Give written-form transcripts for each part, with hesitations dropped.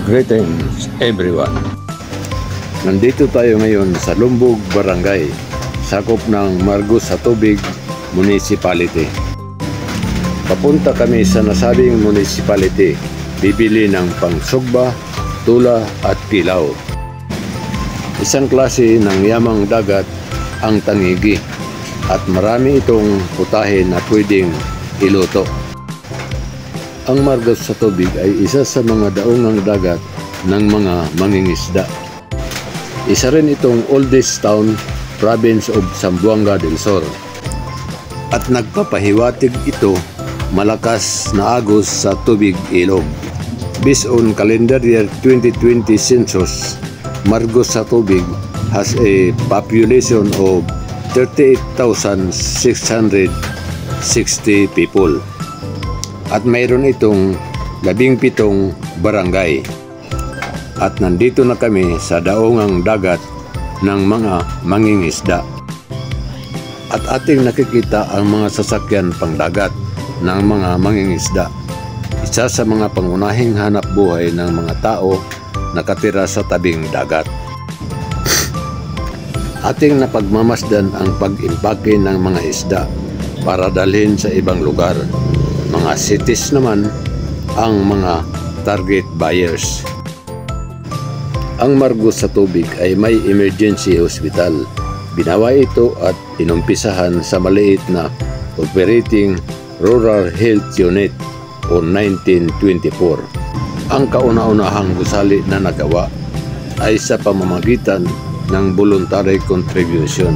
Greetings everyone. Nandito tayo ngayon sa Lumbog Barangay, sakop ng Margos sa Tubig Municipality. Papunta kami sa nasabing municipality, bibili ng pangsugba, tula at pilaw. Isang klase ng yamang dagat ang tangigi at marami itong putahe na pwedeng iluto. Ang Margos sa Tubig ay isa sa mga daungang dagat ng mga mangingisda. Isa rin itong oldest town, province of Zamboanga del Sur. At nagpapahiwatig ito malakas na agos sa tubig ilog. Based on calendar year 2020 census, Margos sa Tubig has a population of 38,660 people. At mayroon itong 17 barangay. At nandito na kami sa daungang dagat ng mga mangingisda. At ating nakikita ang mga sasakyan pangdagat ng mga mangingisda. Isa sa mga pangunahing hanap buhay ng mga tao nakatira sa tabing dagat. Ating napagmamasdan ang pag-impake ng mga isda para dalhin sa ibang lugar. Mga cities naman ang mga target buyers. Ang Margos sa Tubig ay may emergency hospital. Binawa ito at inumpisahan sa maliit na Operating Rural Health Unit o 1924. Ang kauna-unahang gusali na nagawa ay sa pamamagitan ng voluntary contribution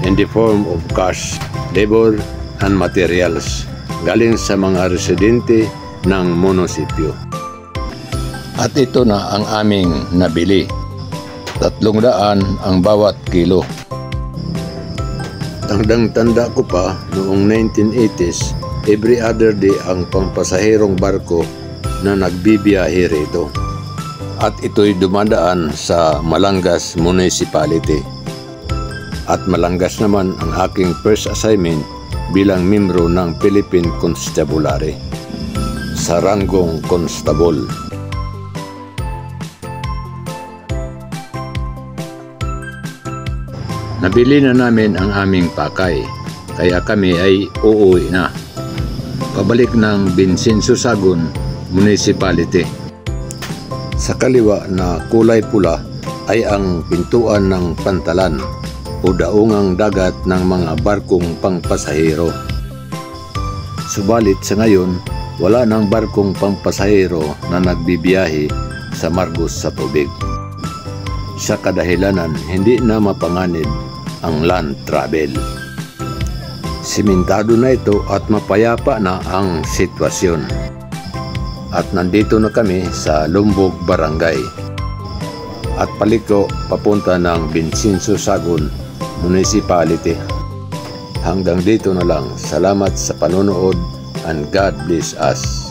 in the form of cash, labor, and materials galing sa mga residente ng munisipyo. At ito na ang aming nabili. 300 ang bawat kilo. Tandang-tanda ko pa noong 1980s, every other day ang pampasaherong barko na nagbibiyahe rito. At ito'y dumadaan sa Malangas Municipality. At Malangas naman ang aking first assignment bilang membro ng Philippine Constabulary sa ranggong constable. Nabili na namin ang aming pakay, kaya kami ay uuwi na. Pabalik ng Vincenzo Sagun Municipality. Sa kaliwa na kulay pula ay ang pintuan ng Pantalan o daungang dagat ng mga barkong pangpasahero. Subalit sa ngayon, wala nang barkong pangpasahero na nagbibiyahe sa Margos sa Tubig. Sa kadahilanan, hindi na mapanganib ang land travel. Simentado na ito at mapayapa na ang sitwasyon. At nandito na kami sa Lumbog Barangay. At paliko papunta ng Vincenzo Sagun Municipality. Hanggang dito na lang. Salamat sa panonood and God bless us.